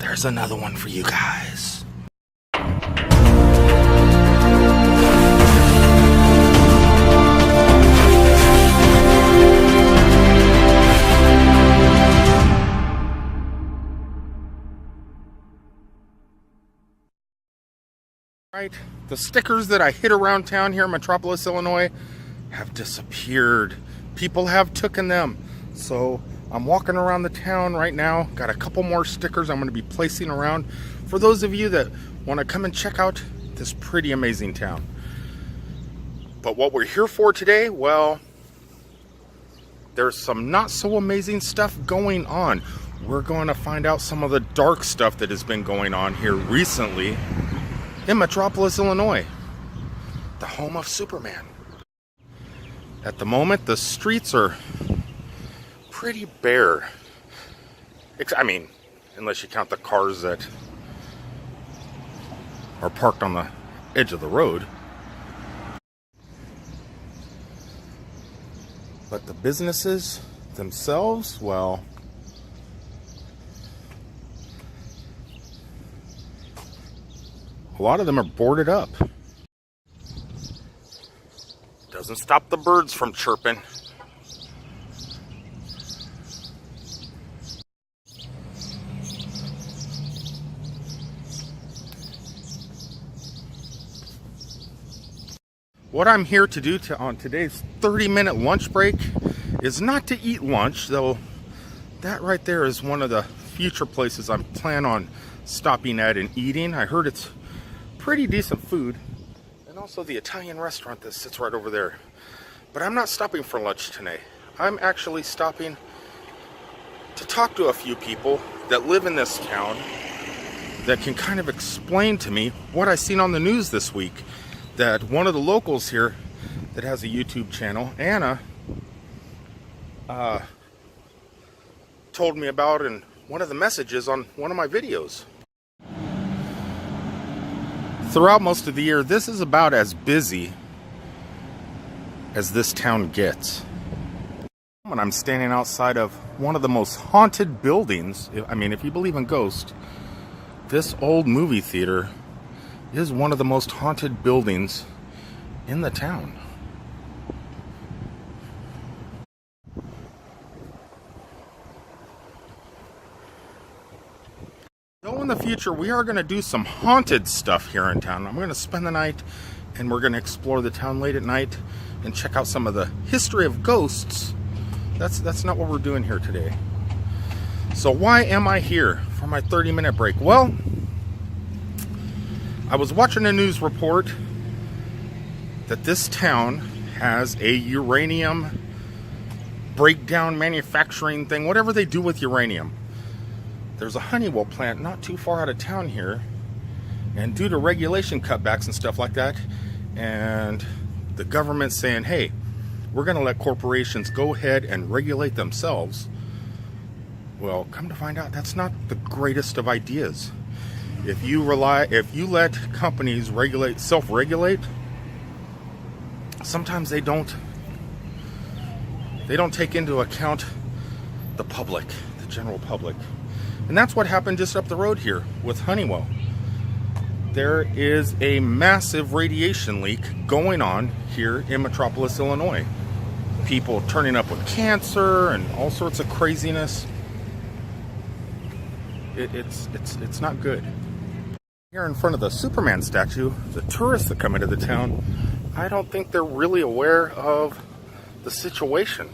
there's another one for you guys. Right, the stickers that I hid around town here in Metropolis, Illinois have disappeared. People have taken them. So I'm walking around the town right now. Got a couple more stickers I'm going to be placing around for those of you that want to come and check out this pretty amazing town. But what we're here for today, well, there's some not so amazing stuff going on. We're going to find out some of the dark stuff that has been going on here recently in Metropolis, Illinois, the home of Superman. At the moment, the streets are pretty bare. I mean, unless you count the cars that are parked on the edge of the road. But the businesses themselves, well, a lot of them are boarded up. Doesn't stop the birds from chirping. What I'm here to do on today's 30-minute lunch break is not to eat lunch, though that right there is one of the future places I plan on stopping at and eating. I heard it's pretty decent food, and also the Italian restaurant that sits right over there. But I'm not stopping for lunch today. I'm actually stopping to talk to a few people that live in this town that can kind of explain to me what I seen on the news this week. That one of the locals here that has a YouTube channel, Anna, told me about in one of the messages on one of my videos. Throughout most of the year, this is about as busy as this town gets. When I'm standing outside of one of the most haunted buildings, I mean, if you believe in ghosts, this old movie theater is one of the most haunted buildings in the town. So in the future, we are going to do some haunted stuff here in town. I'm going to spend the night and we're going to explore the town late at night and check out some of the history of ghosts. That's not what we're doing here today. So why am I here for my 30-minute break? Well, I was watching a news report that this town has a uranium breakdown manufacturing thing, whatever they do with uranium. There's a Honeywell plant not too far out of town here, and due to regulation cutbacks and stuff like that, and the government saying, hey, we're going to let corporations go ahead and regulate themselves. Well, come to find out, that's not the greatest of ideas. If you let companies self-regulate, sometimes they don't take into account the public, the general public. And that's what happened just up the road here with Honeywell. There is a massive radiation leak going on here in Metropolis, Illinois. People turning up with cancer and all sorts of craziness. It's not good. Here in front of the Superman statue, the tourists that come into the town, I don't think they're really aware of the situation.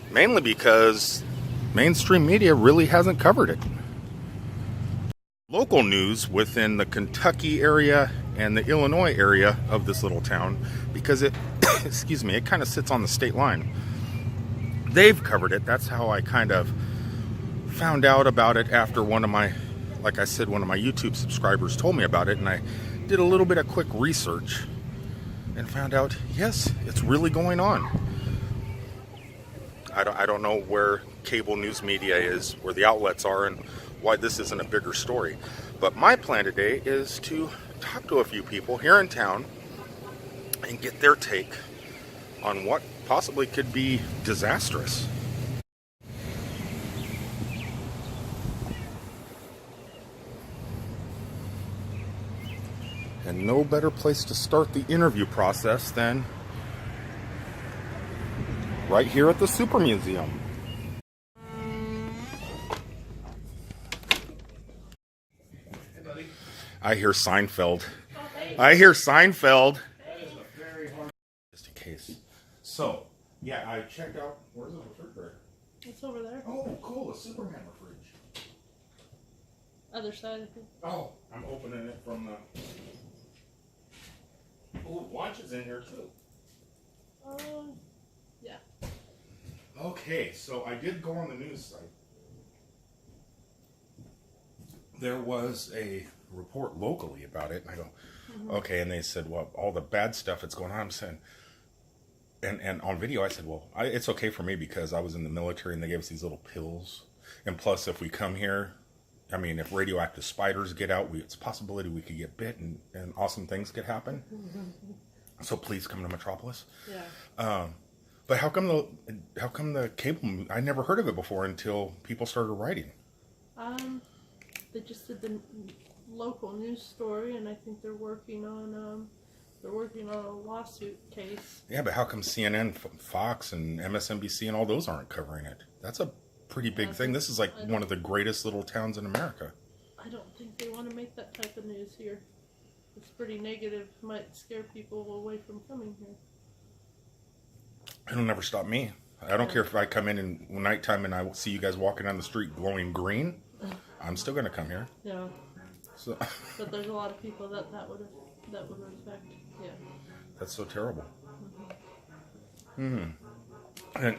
Mainly because mainstream media really hasn't covered it. Local news within the Kentucky area and the Illinois area of this little town, because it, excuse me, it kind of sits on the state line. They've covered it. That's how I kind of found out about it after like I said, one of my YouTube subscribers told me about it, and I did a little bit of quick research and found out, yes, it's really going on. I don't know where cable news media is, where the outlets are, and why this isn't a bigger story. But my plan today is to talk to a few people here in town and get their take on what possibly could be disastrous. And no better place to start the interview process than right here at the Super Museum. I hear Seinfeld. I hear Seinfeld. Just in case. So, yeah, I checked out. Where's the refrigerator? It's over there. Oh, cool. A Superman fridge. Other side, I think. Oh, I'm opening it from the... Oh, lunch is in here too. Yeah. Okay, so I did go on the news site. There was a report locally about it, and I go, okay, and they said, well, all the bad stuff that's going on. I'm saying, and on video, I said, well, it's okay for me because I was in the military and they gave us these little pills. And plus, if we come here, I mean, if radioactive spiders get out, it's a possibility we could get bit and awesome things could happen. So please come to Metropolis. Yeah. But how come the cable? I never heard of it before until people started writing. They just did the local news story, and I think they're working on a lawsuit case. Yeah, but how come CNN, Fox, and MSNBC and all those aren't covering it? That's a pretty big thing. This is like one of the greatest little towns in America. I don't think they want to make that type of news here. It's pretty negative. Might scare people away from coming here. It'll never stop me. I don't care if I come in nighttime and I see you guys walking down the street glowing green. I'm still going to come here. Yeah. So. But there's a lot of people that would affect. Yeah. That's so terrible. And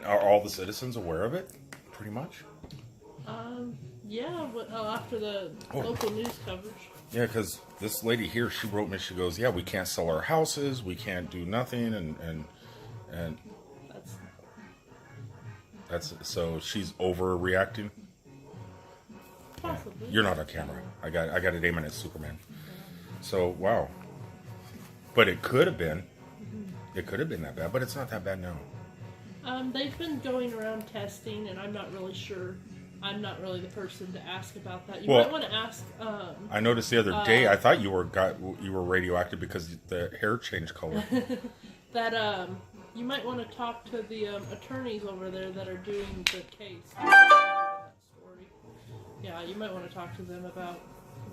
are all the citizens aware of it? Pretty much. Yeah. After the local news coverage. Yeah, because this lady here, she wrote me. She goes, "Yeah, we can't sell our houses. We can't do nothing," and that's so she's overreacting. Possibly. Yeah. You're not on camera. I got it aiming at Superman. So wow. But it could have been. It could have been that bad, but it's not that bad now. They've been going around testing, and I'm not really sure. I'm not really the person to ask about that. You might want to ask. I noticed the other day. I thought you were radioactive because the hair changed color. That you might want to talk to the attorneys over there that are doing the case. Yeah, you might want to talk to them about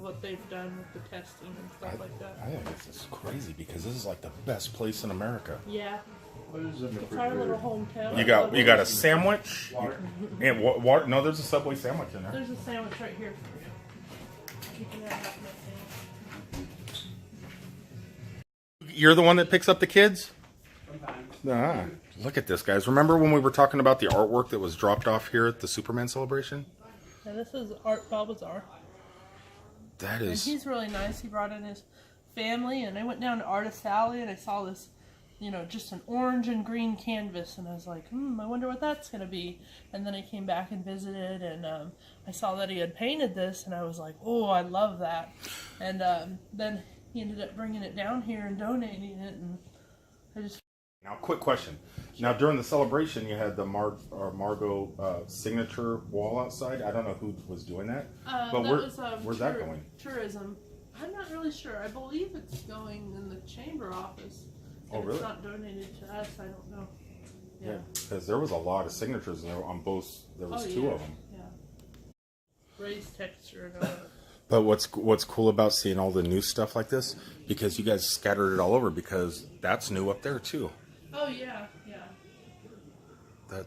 what they've done with the testing and stuff like that. I think this is crazy because this is like the best place in America. Yeah. It's our little hometown. You got a sandwich and what? No, there's a Subway sandwich in there. There's a sandwich right here for you. You can have my sandwich. You're the one that picks up the kids? Sometimes. Look at this, guys. Remember when we were talking about the artwork that was dropped off here at the Superman celebration? Yeah, this is Art Balbazar. That is... And he's really nice. He brought in his family, and I went down to Artist Alley, and I saw this, just an orange and green canvas, and I was like, I wonder what that's going to be. And then I came back and visited, and I saw that he had painted this, and I was like, oh, I love that. And then he ended up bringing it down here and donating it, and I just... Now, quick question. Now, during the celebration, you had the Margot signature wall outside. I don't know who was doing that. But where's that going? Tourism. I'm not really sure. I believe it's going in the chamber office. Oh, really? It's not donated to us. I don't know. Yeah, because there was a lot of signatures there on both. There was two of them. Yeah. Raised texture and all that. But what's cool about seeing all the new stuff like this, because you guys scattered it all over, because that's new up there too. Oh yeah.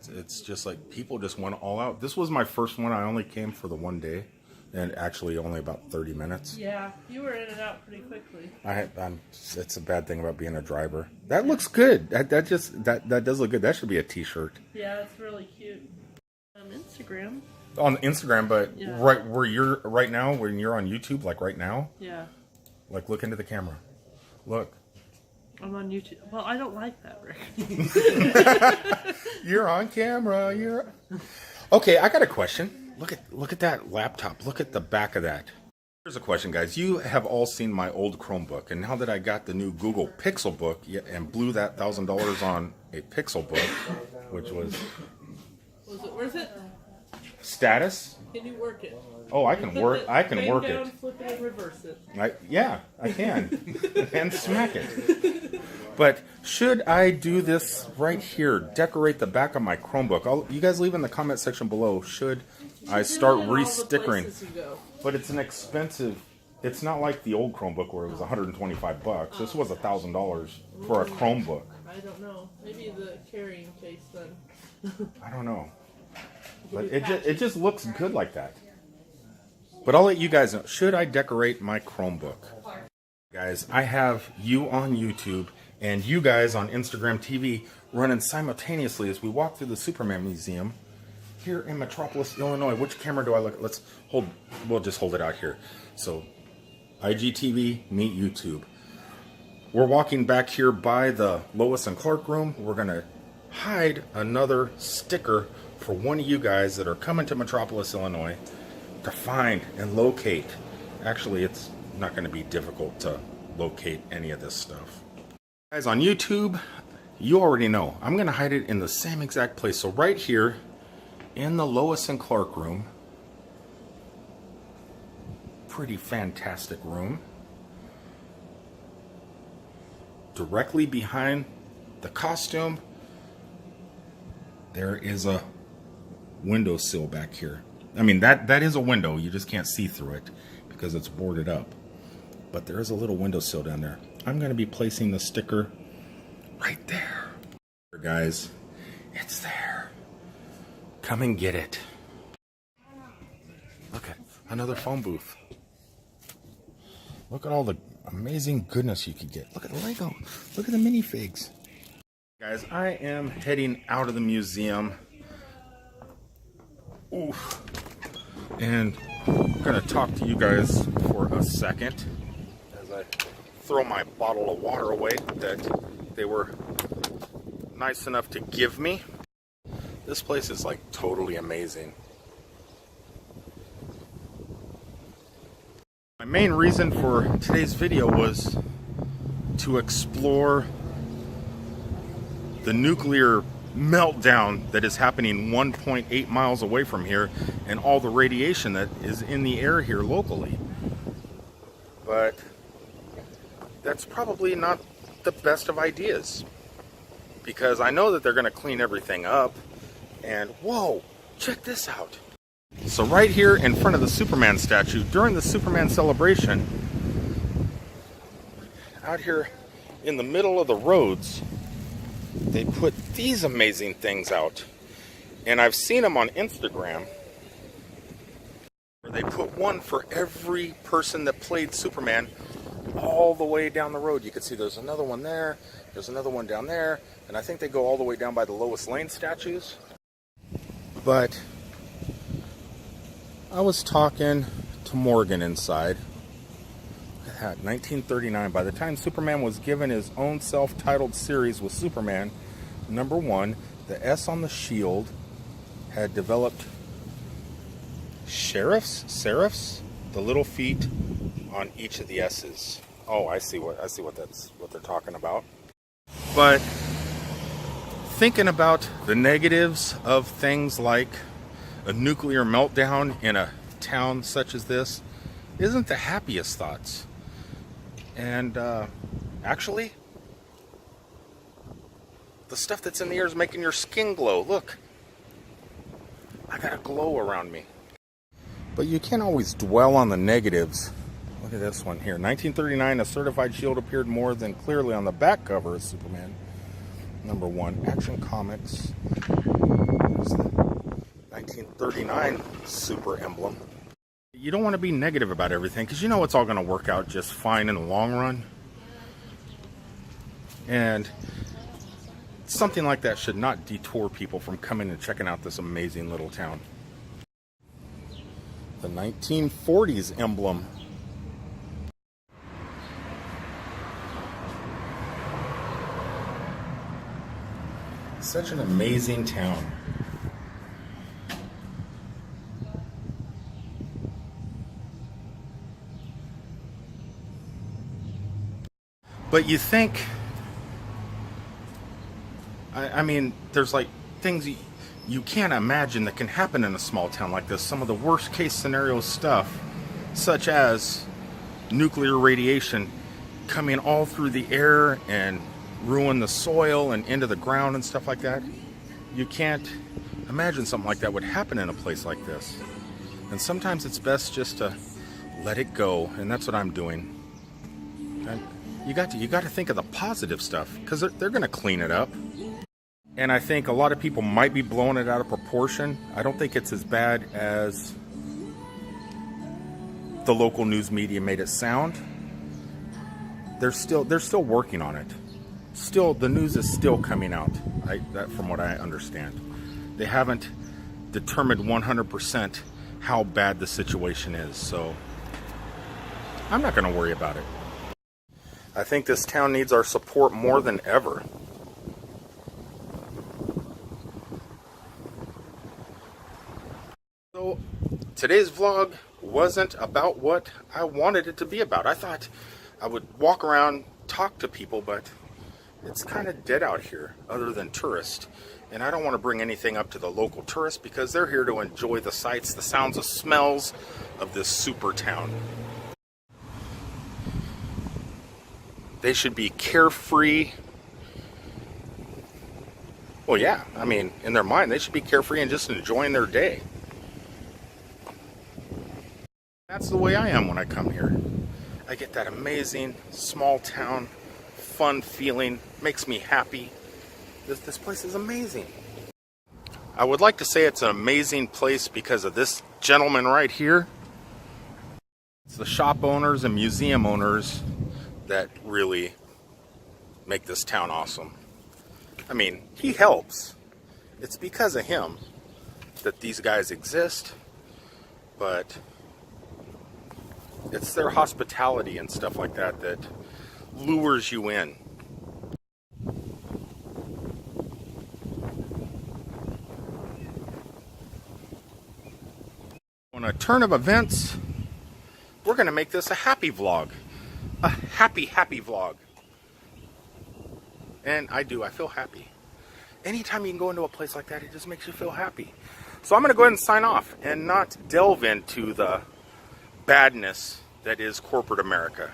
It's just like people just went all out. This was my first one. I only came for the one day, and actually only about 30 minutes. Yeah, you were in and out pretty quickly. It's a bad thing about being a driver. That looks good. That does look good. That should be a T-shirt. Yeah, it's really cute. On Instagram. On Instagram, but yeah. Right where you're right now, when you're on YouTube, like right now. Yeah. Like look into the camera. Look. I'm on YouTube. Well, I don't like that, Rick. You're on camera. Okay, I got a question. Look at that laptop. Look at the back of that. Here's a question, guys. You have all seen my old Chromebook, and now that I got the new Google Pixel book and blew that $1,000 on a Pixel book, which was it worth it? status. Can you work it? Oh, I can work. I can Bang work down, it. flip it, and reverse it. Yeah, I can, and smack it. But should I do this right here? Decorate the back of my Chromebook. You guys leave in the comment section below. Should I start re-stickering? But it's an expensive. It's not like the old Chromebook where it was 125 bucks. This was $1,000 for a Chromebook. I don't know. Maybe the carrying case then. I don't know. But it just looks good like that. But I'll let you guys know. Should I decorate my Chromebook? Guys, I have you on YouTube and you guys on Instagram TV running simultaneously as we walk through the Superman Museum here in Metropolis, Illinois. Which camera do I look at? We'll just hold it out here. So, IGTV, meet YouTube. We're walking back here by the Lois and Clark room. We're going to hide another sticker for one of you guys that are coming to Metropolis, Illinois to find and locate. Actually, it's not going to be difficult to locate any of this stuff. Guys, on YouTube, you already know. I'm going to hide it in the same exact place. So right here in the Lois and Clark room. Pretty fantastic room. Directly behind the costume, there is a windowsill back here. I mean, that is a window. You just can't see through it because it's boarded up. But there is a little windowsill down there. I'm going to be placing the sticker right there. Guys, it's there. Come and get it. Look at another phone booth. Look at all the amazing goodness you could get. Look at the Lego. Look at the minifigs. Guys, I am heading out of the museum. Oof. And I'm going to talk to you guys for a second as I throw my bottle of water away that they were nice enough to give me. This place is like totally amazing. My main reason for today's video was to explore the nuclear meltdown that is happening 1.8 miles away from here and all the radiation that is in the air here locally. But that's probably not the best of ideas because I know that they're going to clean everything up and whoa, check this out. So right here in front of the Superman statue, during the Superman celebration, out here in the middle of the roads, they put these amazing things out. And I've seen them on Instagram, where they put one for every person that played Superman all the way down the road. You can see there's another one there, there's another one down there, and I think they go all the way down by the Lois Lane statues. But I was talking to Morgan inside. Look at that, 1939. By the time Superman was given his own self-titled series with Superman #1, the S on the shield had developed serifs, the little feet on each of the S's. Oh, I see what they're talking about. But thinking about the negatives of things like a nuclear meltdown in a town such as this isn't the happiest thoughts. And actually, the stuff that's in the air is making your skin glow. Look, I got a glow around me. But you can't always dwell on the negatives. Look at this one here. 1939, a certified shield appeared more than clearly on the back cover of Superman #1. Action Comics. There's the 1939 super emblem. You don't want to be negative about everything because you know it's all going to work out just fine in the long run. And something like that should not detour people from coming and checking out this amazing little town. The 1940s emblem. Such an amazing town. But you think, I mean, there's like things you can't imagine that can happen in a small town like this. Some of the worst case scenario stuff, such as nuclear radiation coming all through the air and ruin the soil and into the ground and stuff like that. You can't imagine something like that would happen in a place like this. And sometimes it's best just to let it go, and that's what I'm doing. And you got to think of the positive stuff, because they're going to clean it up. And I think a lot of people might be blowing it out of proportion. I don't think it's as bad as the local news media made it sound. They're still working on it. Still, the news is still coming out. From what I understand, they haven't determined 100% how bad the situation is. So I'm not going to worry about it. I think this town needs our support more than ever. So today's vlog wasn't about what I wanted it to be about. I thought I would walk around, talk to people, but it's kind of dead out here other than tourists. And I don't want to bring anything up to the local tourists because they're here to enjoy the sights, the sounds, the smells of this super town. They should be carefree. Well, yeah, I mean, in their mind, they should be carefree and just enjoying their day. That's the way I am when I come here. I get that amazing small town fun feeling, makes me happy. This place is amazing. I would like to say it's an amazing place because of this gentleman right here. It's the shop owners and museum owners that really make this town awesome. I mean, he helps. It's because of him that these guys exist, but it's their hospitality and stuff like that that lures you in. On a turn of events, we're going to make this a happy vlog. A happy vlog. And I feel happy. Anytime you can go into a place like that, it just makes you feel happy. So I'm going to go ahead and sign off and not delve into the badness that is corporate America.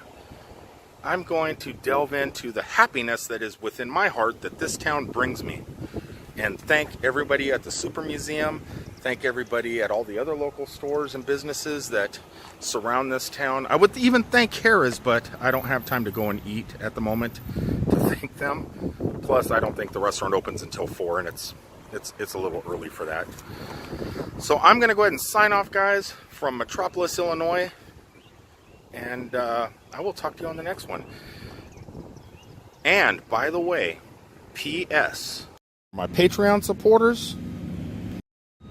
I'm going to delve into the happiness that is within my heart that this town brings me. And thank everybody at the Super Museum. Thank everybody at all the other local stores and businesses that surround this town. I would even thank Harrah's, but I don't have time to go and eat at the moment to thank them. Plus, I don't think the restaurant opens until 4, and it's a little early for that. So I'm going to go ahead and sign off, guys, from Metropolis, Illinois. And I will talk to you on the next one. And, by the way, P.S. my Patreon supporters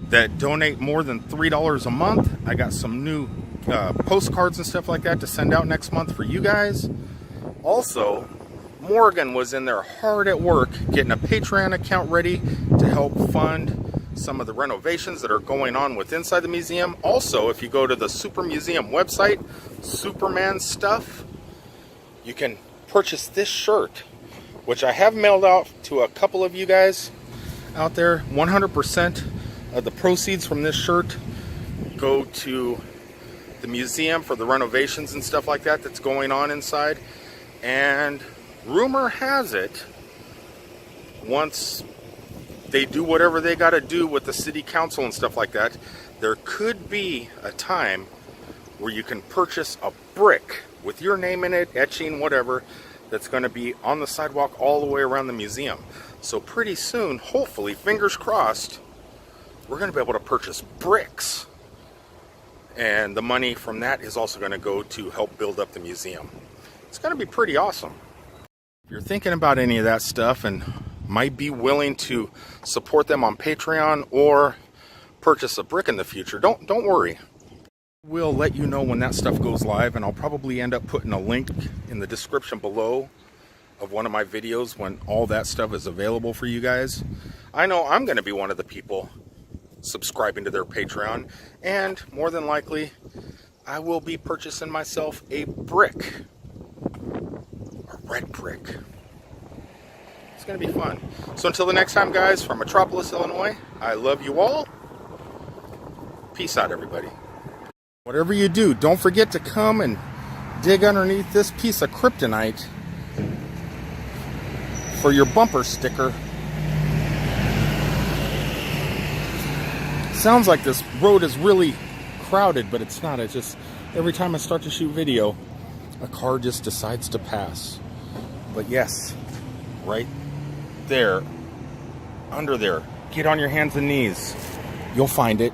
that donate more than $3 a month, I got some new postcards and stuff like that to send out next month for you guys. Also, Morgan was in there hard at work getting a Patreon account ready to help fund some of the renovations that are going on with inside the museum. Also, if you go to the Super Museum website, Superman stuff, you can purchase this shirt, which I have mailed out to a couple of you guys out there. 100% of the proceeds from this shirt go to the museum for the renovations and stuff like that that's going on inside. And rumor has it, once they do whatever they got to do with the city council and stuff like that, there could be a time where you can purchase a brick with your name in it, etching, whatever, that's going to be on the sidewalk all the way around the museum. So pretty soon, hopefully, fingers crossed, we're going to be able to purchase bricks. And the money from that is also going to go to help build up the museum. It's going to be pretty awesome. If you're thinking about any of that stuff and might be willing to support them on Patreon or purchase a brick in the future, don't worry. We'll let you know when that stuff goes live, and I'll probably end up putting a link in the description below of one of my videos when all that stuff is available for you guys. I know I'm going to be one of the people subscribing to their Patreon, and more than likely I will be purchasing myself a brick, a red brick. It's going to be fun. So until the next time, guys, from Metropolis, Illinois, I love you all. Peace out, everybody. Whatever you do, don't forget to come and dig underneath this piece of kryptonite for your bumper sticker. Sounds like this road is really crowded, but it's not. It's just every time I start to shoot video, a car just decides to pass. But yes, right there, under there, get on your hands and knees. You'll find it.